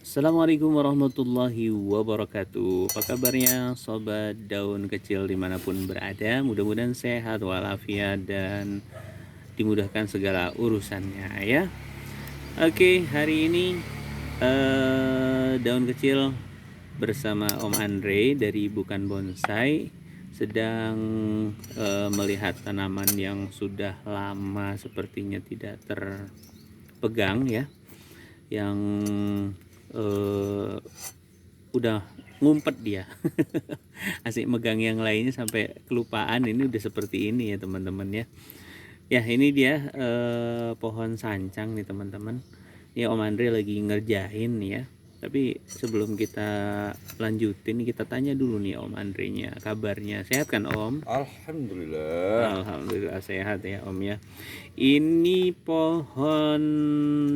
Assalamualaikum warahmatullahi wabarakatuh. Apa kabarnya sobat daun kecil dimanapun berada? Mudah-mudahan sehat walafiat dan dimudahkan segala urusannya ya. Oke, hari ini daun kecil bersama Om Andre dari Bukan Bonsai sedang melihat tanaman yang sudah lama sepertinya tidak terpegang ya, yang udah ngumpet dia. Asik megang yang lainnya sampai kelupaan. Ini udah seperti ini ya teman-teman ya. Ya ini dia pohon sancang nih teman-teman. Ini Om Andre lagi ngerjain ya. Tapi sebelum kita lanjutin, kita tanya dulu nih Om Andre nya kabarnya. Sehat kan Om? Alhamdulillah. Alhamdulillah sehat ya Om ya. Ini pohon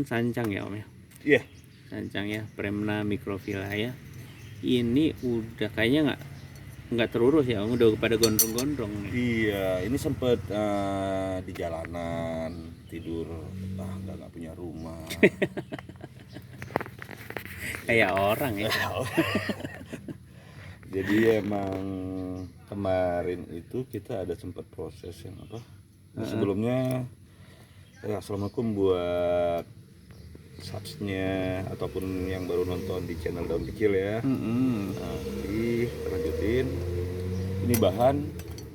sancang ya Om ya. Iya. Sancang ya, Premna microphylla ya. Ini udah kayaknya nggak terurus ya Om, udah pada gondrong-gondrong nih. Iya, ini sempet di jalanan tidur, nggak punya rumah. Kayak orang ya. Jadi emang kemarin itu kita ada sempat proses yang apa? Sebelumnya assalamualaikum buat subsnya ataupun yang baru nonton di channel Daun Kecil ya. Jadi kita lanjutin. Ini bahan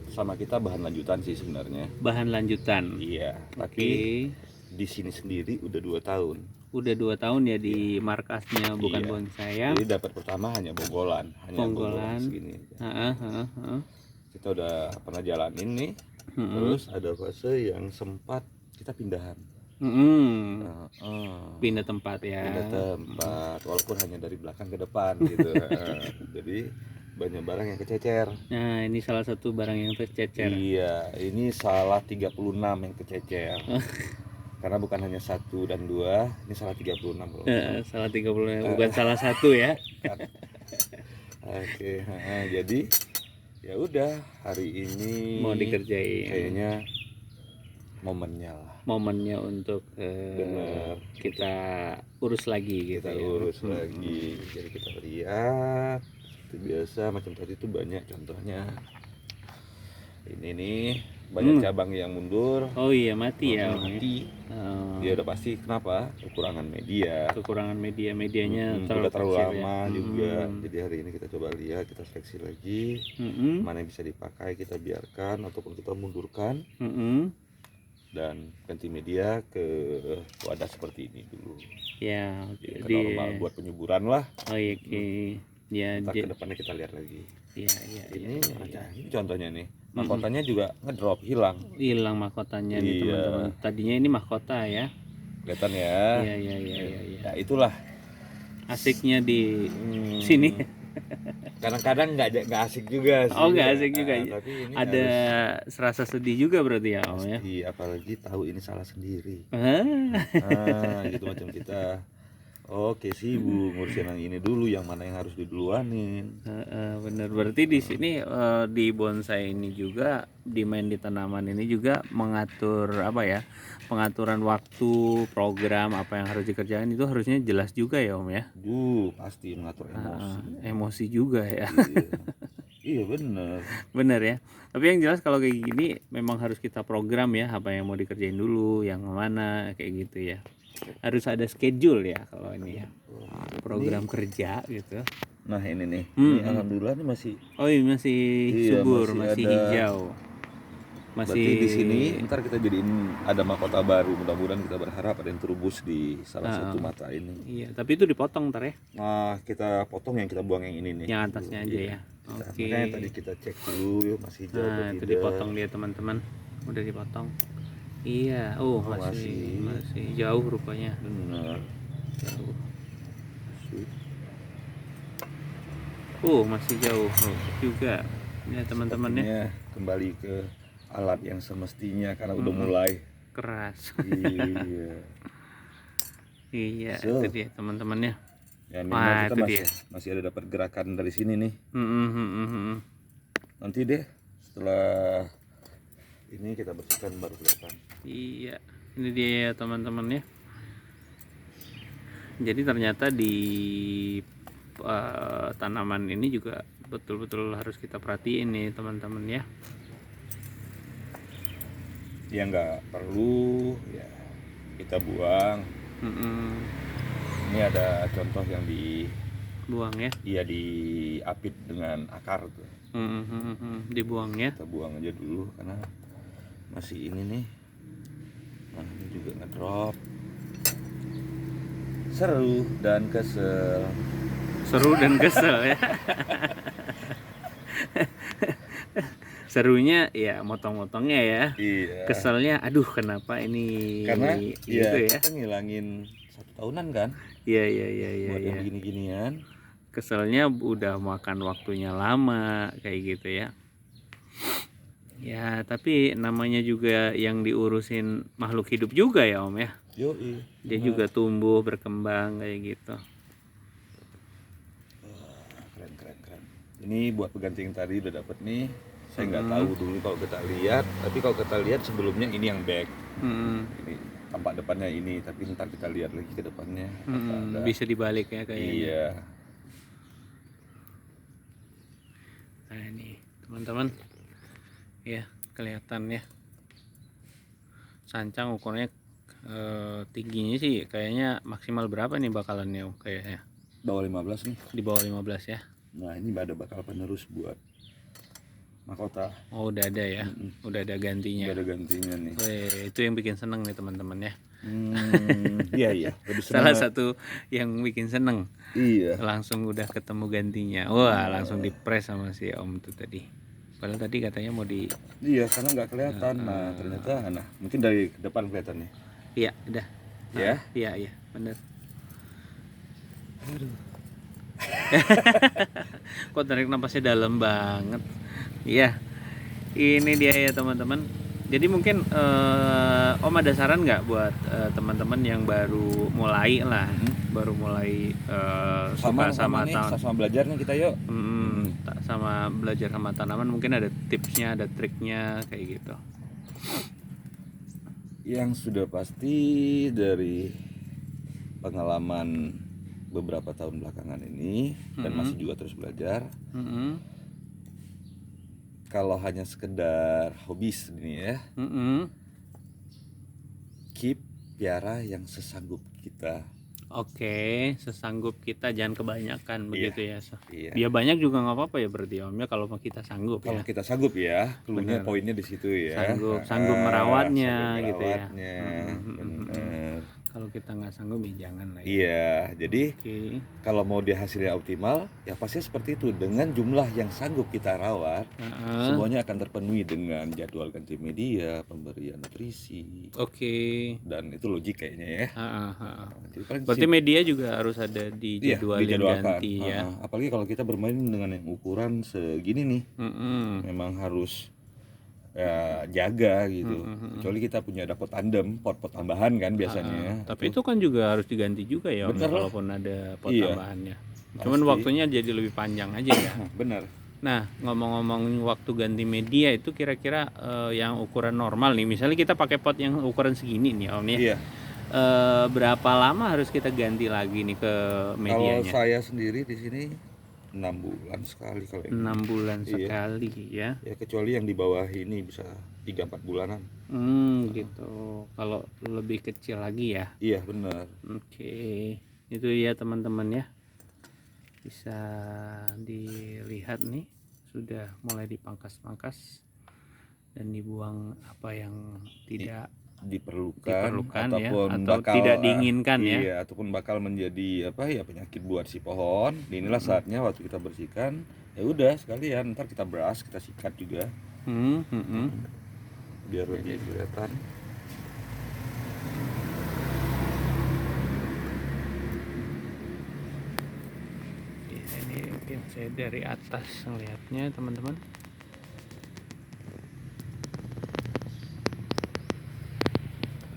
sama kita bahan lanjutan sih sebenarnya. Bahan lanjutan. Iya, tapi di sini sendiri udah 2 tahun. Udah 2 tahun ya di markasnya Bukan Bonsai ya. Jadi dapat pertama hanya bonggolan, segini. Kita udah pernah jalanin nih. Terus ada fase yang sempat kita pindahan. Pindah tempat ya. Pindah tempat, walaupun hanya dari belakang ke depan gitu. Jadi banyak barang yang kececer. Nah ini salah satu barang yang tercecer. Iya, ini salah 36 yang kececer. Karena bukan hanya 1 dan 2, ini salah 36 loh. Salah 36, bukan salah satu ya. Oke, jadi ya udah hari ini mau dikerjain. Kayaknya momennya lah. Momennya untuk kita urus lagi gitu. Kita urus lagi. Jadi kita lihat seperti biasa macam tadi itu banyak contohnya. Ini nih banyak cabang yang mundur. Oh iya mati ya. Mati. Dia udah pasti kenapa? Kekurangan media. Medianya terlalu lama ya. Juga. Jadi hari ini kita coba lihat, kita seleksi lagi. Mana yang bisa dipakai kita biarkan ataupun kita mundurkan. Dan ganti media ke wadah seperti ini dulu. Ya, jadi normal buat penyuburan lah. Oh iya, ya. Ke depannya kita lihat lagi. Iya. Ini contohnya nih. Mahkotanya juga ngedrop, hilang mahkotanya nih teman-teman. Tadinya ini mahkota ya. Kelihatan ya. Iya. Ya itulah asiknya di sini. Kadang-kadang nggak asik juga sih. Oh nggak asik juga. Tapi ini ada serasa sedih juga berarti ya Om ya. Apalagi tahu ini salah sendiri. Gitu macam kita. Oke sibuk ngurusin yang ini dulu, yang mana yang harus diduluanin. Bener, berarti di sini di bonsai ini juga di tanaman ini juga mengatur apa ya, pengaturan waktu, program apa yang harus dikerjain itu harusnya jelas juga ya Om ya. Pasti mengatur emosi. Emosi juga ya. Iya bener ya. Tapi yang jelas kalau kayak gini memang harus kita program ya, apa yang mau dikerjain dulu, yang mana kayak gitu ya. Harus ada schedule ya kalau ini ya, program kerja gitu. Nah ini nih, ini alhamdulillah ini masih. Oh ini masih subur, masih hijau. Masih di sini. Ntar kita jadiin ada mahkota baru. Mudah-mudahan kita berharap ada yang terubus di salah satu mata ini. Iya, tapi itu dipotong ntar ya. Nah kita potong, yang kita buang yang ini nih. Yang atasnya aja ya. Oke. Makanya tadi kita cek dulu masih hijau. Nah itu dipotong dia teman-teman, udah dipotong. Iya, masih jauh rupanya. Benar. Jauh. Masih jauh juga. Ya teman-teman ya. Kembali ke alat yang semestinya karena udah mulai keras. Iya. Itu dia teman-teman ya. Ya minimal kita masih ada dapat gerakan dari sini nih. Nanti deh setelah ini kita bersihkan baru kelihatan. Iya, ini dia teman-teman ya. Jadi ternyata di tanaman ini juga betul-betul harus kita perhatiin nih teman-teman ya. Yang nggak perlu ya kita buang. Ini ada contoh yang Buang ya. iya diapit dengan akar tuh. Dibuang ya. Kita buang aja dulu karena masih ini nih. Nah, ini juga ngedrop. Seru dan kesel. Seru dan kesel ya. Serunya ya motong-motongnya ya. Iya. Keselnya aduh kenapa ini Karena gitu ya. kita ngilangin 1 tahunan kan Iya buat yang begini-ginian. Keselnya udah makan waktunya lama kayak gitu ya. Ya tapi namanya juga yang diurusin makhluk hidup juga ya Om ya. Yoi. Dia juga tumbuh berkembang kayak gitu. Keren. Ini buat pengganti yang tadi udah dapet nih. Saya nggak tahu dulu kalau kita lihat, tapi kalau kita lihat sebelumnya ini yang back. Ini tampak depannya ini, tapi ntar kita lihat lagi ke depannya. Bisa dibalik ya kayaknya. Iya. Nah ini teman-teman ya kelihatan ya sancang ukurnya tingginya sih kayaknya maksimal berapa nih bakalannya kayaknya Bawah 15 nih. di bawah 15 ya. Nah ini ada bakal penerus buat mahkota. Oh udah ada ya. Udah ada gantinya. Udah ada gantinya nih. Weh, itu yang bikin seneng nih teman-teman ya. Iya. Salah satu yang bikin seneng. Iya. Langsung udah ketemu gantinya. Wah langsung dipres sama si Om tuh tadi. Padahal tadi katanya mau di. Iya karena nggak kelihatan. Nah ternyata mungkin dari depan kelihatan nih. Iya udah. Ya. Iya bener. Kok tarik napasnya dalam banget. Iya. Ini dia ya teman-teman. Jadi mungkin Om ada saran nggak buat teman-teman yang baru mulai lah, baru mulai suka sama belajar nih kita yuk. Sama belajar sama tanaman, mungkin ada tipsnya, ada triknya kayak gitu. Yang sudah pasti dari pengalaman beberapa tahun belakangan ini dan masih juga terus belajar. Kalau hanya sekedar hobis ini ya, keep piara yang sesanggup kita. Oke, sesanggup kita, jangan kebanyakan begitu ya. Iya. Ya banyak juga nggak apa-apa ya berarti Om ya kalau kita sanggup Kalau ya. kita sanggup ya, cluenya poinnya di situ ya. Sanggup merawatnya gitu ya. Bener. Kalau kita nggak sanggup ya jangan lah ya. Iya, jadi Oke. kalau mau dia hasilnya optimal, ya pasti seperti itu. Dengan jumlah yang sanggup kita rawat, semuanya akan terpenuhi dengan jadwal ganti media, pemberian nutrisi. Oke. Dan itu logik kayaknya ya. Jadi paling Berarti media juga harus ada di jadwal dijadwalkan. ganti ya. Apalagi kalau kita bermain dengan yang ukuran segini nih, memang harus ya jaga gitu. Kecuali kita punya ada pot tandem, pot tambahan kan biasanya. Tapi itu kan juga harus diganti juga ya Om, walaupun ada pot tambahannya. Cuman waktunya jadi lebih panjang aja ya. Benar. Nah ngomong-ngomong waktu ganti media itu kira-kira yang ukuran normal nih, misalnya kita pakai pot yang ukuran segini nih Om ya. Iya. Berapa lama harus kita ganti lagi nih ke medianya? Kalau saya sendiri di sini 6 bulan sekali kalau ini. 6 bulan sekali ya. Ya kecuali yang di bawah ini bisa 3-4 bulanan. Gitu. Kalau lebih kecil lagi ya. Iya benar. Oke. Itu ya teman-teman ya. Bisa dilihat nih sudah mulai dipangkas-pangkas dan dibuang apa yang tidak diperlukan ataupun ya, atau bakal tidak diinginkan iya, ataupun bakal menjadi penyakit buat si pohon. Inilah saatnya waktu kita bersihkan, ya udah sekalian ntar kita beras, kita sikat juga biar lebih kelihatan. Ini mungkin saya dari atas ngelihatnya teman-teman.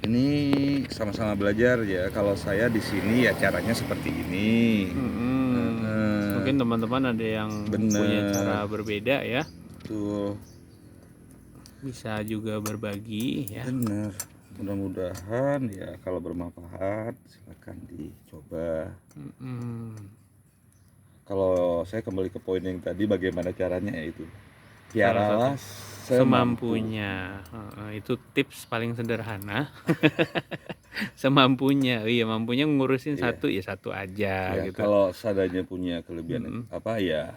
Ini sama-sama belajar ya. Kalau saya di sini ya caranya seperti ini. Mungkin teman-teman ada yang punya cara berbeda ya. Tuh. Bisa juga berbagi ya. Bener. Mudah-mudahan ya kalau bermanfaat silakan dicoba. Kalau saya kembali ke poin yang tadi, bagaimana caranya ya itu piaralah semampunya. Itu tips paling sederhana. Semampunya, iya, mampunya ngurusin Iya. satu ya satu aja Ya, gitu. kalau seadanya punya kelebihan apa ya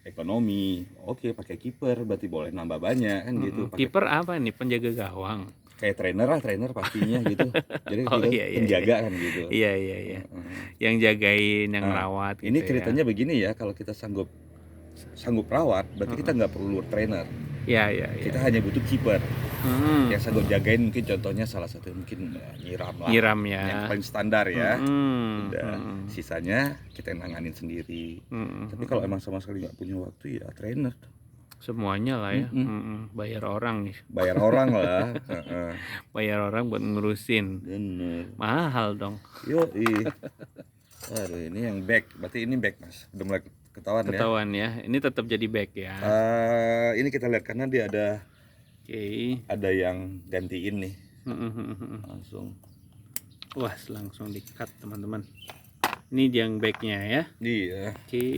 ekonomi, oke pakai kiper berarti boleh nambah banyak kan gitu. Pakai Kiper apa nih? Penjaga gawang. kayak trainer pastinya gitu. Jadi Oh, kita iya, iya, penjaga kan gitu. Iya. Yang jagain, yang Nah, rawat ini gitu ya. ceritanya begini ya, kalau kita sanggup rawat, berarti kita nggak perlu trainer. Iya. Kita hanya butuh kiper yang sanggup jagain. Mungkin contohnya salah satu mungkin nyiram lah. Nyiram ya. Yang paling standar ya. Udah, Mm-mm. sisanya kita yang nanganin sendiri. Tapi kalau emang sama sekali nggak punya waktu ya trainer. Semuanya lah ya. Bayar orang nih. Bayar orang lah. Heeh. Bayar orang buat ngurusin. Bener. Mahal dong. Yoi. Aduh, ini yang back. Berarti ini back, Mas. Udah mulai ketahuan ya. Ketahuan ya. Ini tetap jadi back ya. Ini kita lihat karena dia ada Oke. ada yang gantiin nih. Langsung. Wah, langsung di-cut teman-teman. Ini yang backnya ya. Iya. Oke.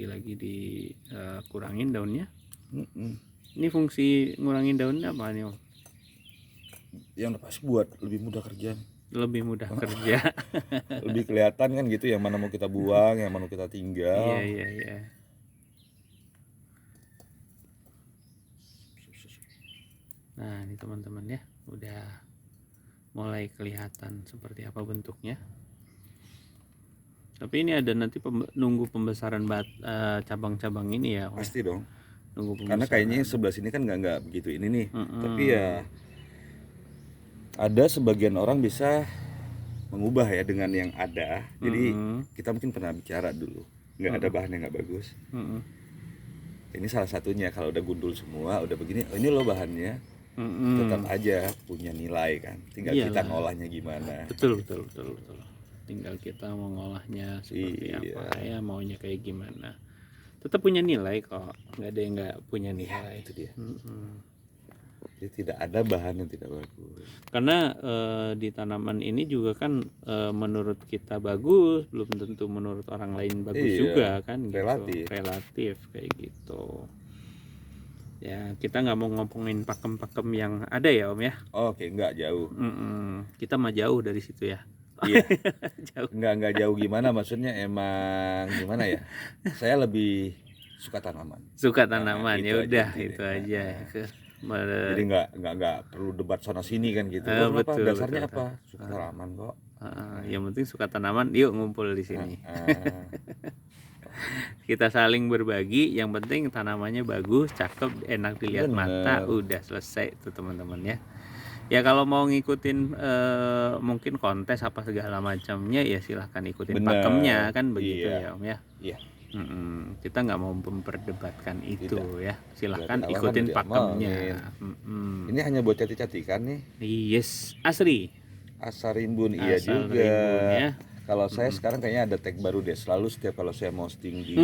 Lagi dikurangin daunnya. Ini fungsi ngurangin daunnya apa nih, Om? Yang pas buat lebih mudah kerja. Lebih mudah kerja. Lebih kelihatan kan gitu, yang mana mau kita buang, yang mana mau kita tinggal. Iya. Nah, ini teman-teman ya, udah mulai kelihatan seperti apa bentuknya. Tapi ini ada nanti nunggu pembesaran cabang-cabang ini ya, Om. Pasti dong. Nunggu Karena pembesaran. kayaknya sebelah sini kan nggak begitu ini nih. Tapi ya ada sebagian orang bisa mengubah ya dengan yang ada. Jadi kita mungkin pernah bicara dulu, nggak ada bahan yang nggak bagus. Ini salah satunya. Kalau udah gundul semua, udah begini, oh, ini loh bahannya. Tetap aja punya nilai kan. Tinggal kita Iyalah. ngolahnya gimana. Betul. Tinggal kita mengolahnya seperti Iya. apa ya, maunya kayak gimana. Tetap punya nilai kok, nggak ada yang nggak punya nilai. Itu dia. Jadi tidak ada bahan yang tidak bagus. Karena di tanaman ini juga kan menurut kita bagus, belum tentu menurut orang lain bagus Iya, juga kan. Gitu. relatif. Kayak gitu. Ya, kita nggak mau ngomongin pakem-pakem yang ada ya, Om ya. Oke, nggak jauh. Kita mah jauh dari situ ya. Iya. Jauh. Nggak jauh gimana, maksudnya emang gimana ya? Saya lebih suka tanaman. Suka tanaman, itu ya aja udah intinya. itu aja. Jadi nggak perlu debat sana sini kan gitu. Kenapa? Betul, Dasarnya betul. apa? Suka tanaman kok. Yang penting suka tanaman, yuk ngumpul di sini. Kita saling berbagi, yang penting tanamannya bagus, cakep, enak dilihat mata, udah selesai tuh teman-teman ya. Ya kalau mau ngikutin mungkin kontes apa segala macamnya ya silahkan ikutin pakemnya kan begitu ya, Om ya. Iya. Kita nggak mau memperdebatkan itu ya, silahkan Berarti ikutin tawaran pakemnya. Ini hanya buat cantik-cantikan nih. Yes, asri. Asal rimbun iya Asal juga. rimbun, ya. Kalau saya sekarang kayaknya ada tag baru deh. Selalu setiap kalau saya posting di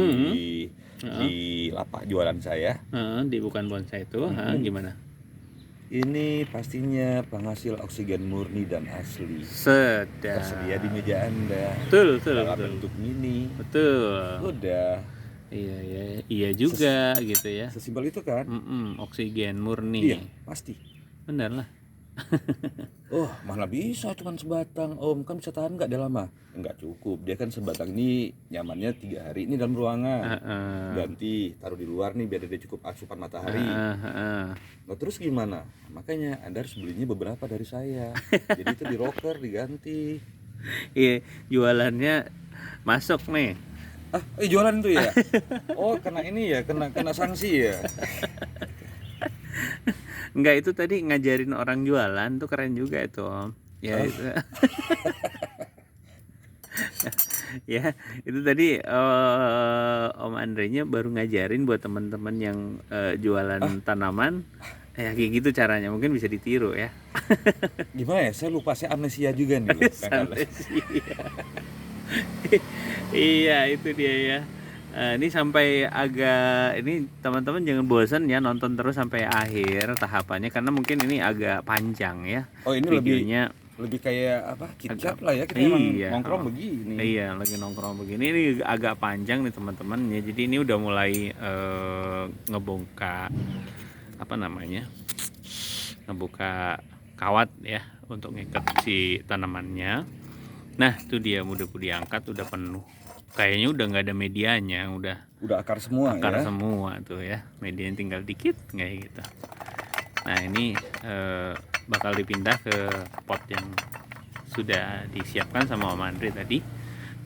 lapak jualan saya, Di bukan bonsai itu, gimana? ini pastinya penghasil oksigen murni dan asli. Sedap. Tersedia di meja Anda. Betul. Dalam bentuk mini. Betul. Udah. Iya juga gitu ya. Sesimpel itu kan? Oksigen murni. Iya, pasti. Benar lah. Oh, mana bisa cuman sebatang, Om, kan bisa tahan nggak dia lama? Nggak cukup, dia kan sebatang ini nyamannya 3 hari ini dalam ruangan. Ganti, taruh di luar nih biar dia cukup asupan matahari. Nah, terus gimana? Makanya Anda harus belinya beberapa dari saya. Jadi itu di rocker diganti. Iya, jualannya masuk nih. Jualan tuh ya? Oh, kena ini ya, kena sanksi ya. Enggak, itu tadi ngajarin orang jualan tuh keren juga itu, Om. Ya itu. Ya, itu tadi Om Andrenya baru ngajarin buat teman-teman yang jualan tanaman. Ya kayak gitu caranya, mungkin bisa ditiru ya. Gimana ya? Saya lupa, saya amnesia juga nih loh. Iya, itu dia ya. Ini sampai agak ini teman-teman jangan bosan ya nonton terus sampai akhir tahapannya karena mungkin ini agak panjang ya. Oh ini videonya lebih kayak apa? KitKat lah ya, kita emang iya nongkrong begini. iya lagi nongkrong begini ini agak panjang nih teman-teman ya. Jadi ini udah mulai ngebongkar apa namanya, ngebuka kawat ya untuk ngikat si tanamannya. Nah itu dia udah diangkat, udah penuh, kayaknya udah nggak ada medianya, udah akar semua akar ya. semua tuh ya, medianya tinggal dikit kayak gitu. Nah ini bakal dipindah ke pot yang sudah disiapkan sama Om Andre tadi,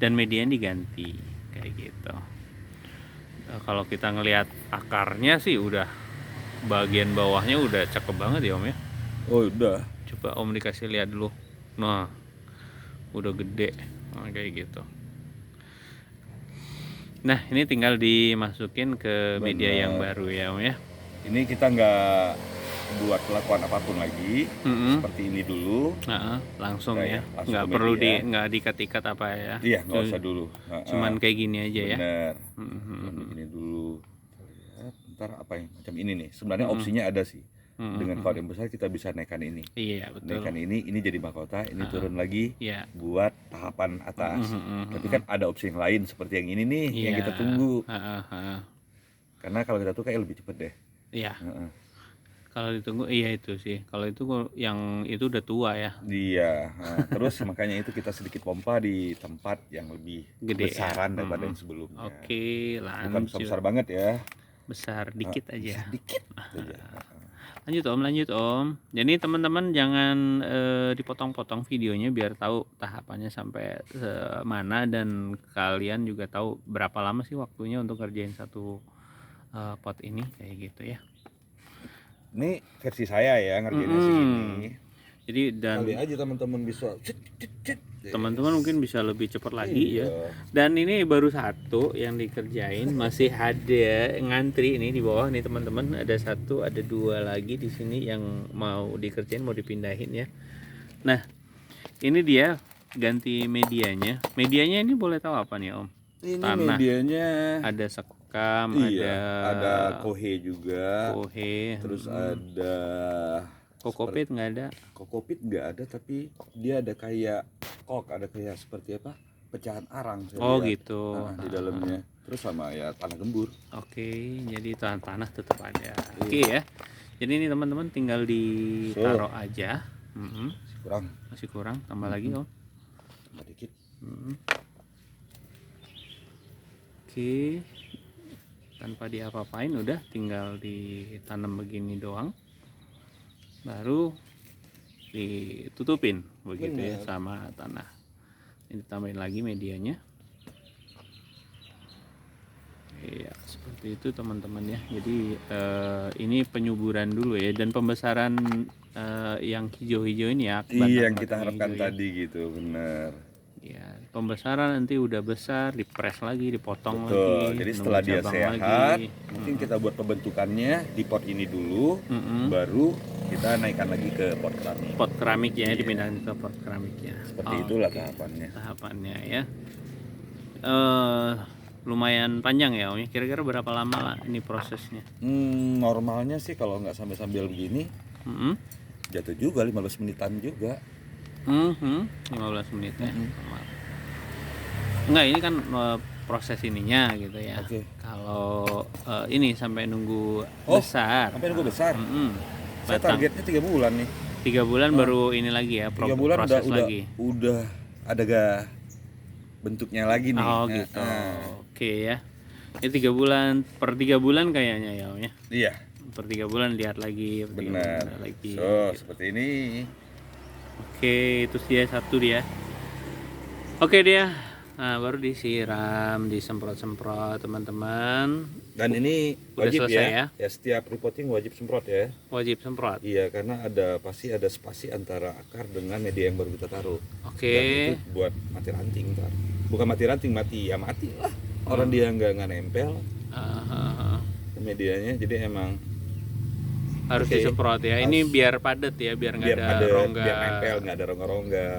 dan medianya diganti kayak gitu. Kalau kita ngelihat akarnya sih udah bagian bawahnya udah cakep banget ya Om ya. Oh udah. Coba Om dikasih lihat dulu. Nah udah gede, nah, kayak gitu. Nah ini tinggal dimasukin ke media yang baru ya Om ya. Ini kita nggak buat kelakuan apapun lagi, seperti ini dulu. Langsung Nah, ya, langsung nggak ke perlu media. nggak diikat-ikat apa ya. Iya nggak usah dulu. Cuman kayak gini aja ya. Bener. Ini dulu. Kita lihat, ntar apa yang macam ini nih. Sebenarnya opsinya ada sih. Dengan kawat yang besar kita bisa naikkan ini. Iya betul. Naikkan ini jadi mahkota, ini turun lagi Iya. buat tahapan atas. Tapi kan ada opsi yang lain seperti yang ini nih yang kita tunggu. Karena kalau kita tuh kayak lebih cepet deh. Iya. Kalau ditunggu iya itu sih. Kalau itu yang itu udah tua ya. Iya. Terus makanya itu kita sedikit pompa di tempat yang lebih Gede besaran ya. daripada yang sebelumnya. Oke, Bukan lanjut. besar banget ya. Besar dikit aja. Sedikit aja. Lanjut Om. Jadi teman-teman jangan dipotong-potong videonya biar tahu tahapannya sampai mana, dan kalian juga tahu berapa lama sih waktunya untuk kerjain satu pot ini kayak gitu ya. Ini versi saya ya ngerjainnya segini. Jadi dan Kali aja teman-teman bisa teman-teman mungkin bisa lebih cepat lagi Iya. ya. Dan ini baru satu yang dikerjain, masih ada ngantri ini di bawah nih teman-teman. Ada satu, ada dua lagi di sini yang mau dikerjain, mau dipindahin ya. Nah ini dia ganti medianya. Medianya ini boleh tahu apa nih Om? Ini Tanah. medianya Ada sekam, iya, ada kohe juga. kohe, Terus ada kokopit nggak ada. kokopit nggak ada, tapi dia ada kayak ada kayak seperti apa? Pecahan arang saya Oh lihat. gitu. Di dalamnya. Terus sama ya tanah gembur. Oke, jadi tanah tetap ada. Oke ya. Jadi ini teman-teman tinggal ditaruh aja. Kurang Masih kurang, tambah lagi Om. tambah dikit. Oke. Tanpa diapa-apain, udah tinggal ditanam begini doang. Baru ditutupin begitu ya sama tanah. Ini tambahin lagi medianya. Iya, seperti itu teman-teman ya. Jadi ini penyuburan dulu ya, dan pembesaran yang hijau-hijau ini ya. Iya yang kita batang-batang harapkan hijau ya. tadi gitu, bener. Ya, pembesaran nanti udah besar, dipres lagi, dipotong Betul. lagi. Jadi nunggu setelah dia cabang sehat, lagi. mungkin kita buat pembentukannya di pot ini dulu, baru kita naikkan lagi ke pot keramik. Pot keramik ya, dipindahin ke pot keramik ya. Seperti itulah tahapannya. Tahapannya ya. Lumayan panjang ya Om. Kira-kira berapa lama lah ini prosesnya? Normalnya sih kalau nggak sambil begini, jatuh juga 15 menitan juga. 15 menit ya. Enggak, ini kan proses ininya gitu ya. Oke. Kalau ini sampai nunggu besar. Sampai nunggu besar. Saya Batang. targetnya 3 bulan nih. 3 bulan baru ini lagi ya, 3 bulan proses udah lagi. udah ada bentuknya lagi nih. Oh gitu. Oke ya. Ini 3 bulan, per 3 bulan kayaknya ya Om ya. Iya, Per 3 bulan lihat lagi, per 3 bulan benar. lihat lagi. So, seperti ini. Oke, itu dia satu dia. Oke dia. Nah, baru disiram, disemprot-semprot teman-teman. Dan ini Udah wajib selesai ya. Ya setiap repotting wajib semprot ya. Wajib semprot. Iya, karena pasti ada spasi antara akar dengan media yang baru kita taruh. Oke. Dan itu buat mati ranting ntar. Bukan mati ranting, mati lah. Orang dia nggak nempel medianya, jadi emang Harus disemprot ya. Ini biar padat ya, biar nggak ada padat, rongga. biar nempel, nggak ada rongga-rongga.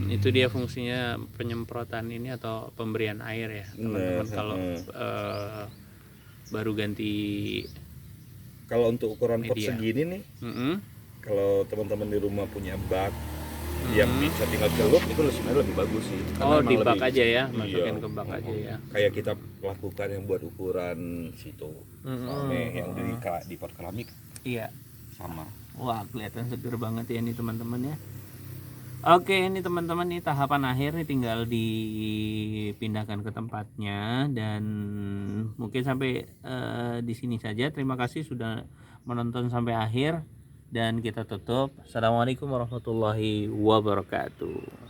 Itu dia fungsinya penyemprotan ini atau pemberian air ya teman-teman kalau baru ganti. Kalau untuk ukuran pot Media. segini nih, Mm-mm. kalau teman-teman di rumah punya bak yang bisa tinggal celup, itu sebenarnya lebih bagus sih. Oh, emang di bak lebih- aja ya, iya. masukin ke bak aja ya. Kayak kita lakukan yang buat ukuran situ, yang di pot keramik Iya. sama. Wah, kelihatan seger banget ya ini teman-teman ya. Oke, ini teman-teman, ini tahapan akhir nih, tinggal dipindahkan ke tempatnya. Dan mungkin sampai di sini saja. Terima kasih sudah menonton sampai akhir dan kita tutup. Assalamualaikum warahmatullahi wabarakatuh.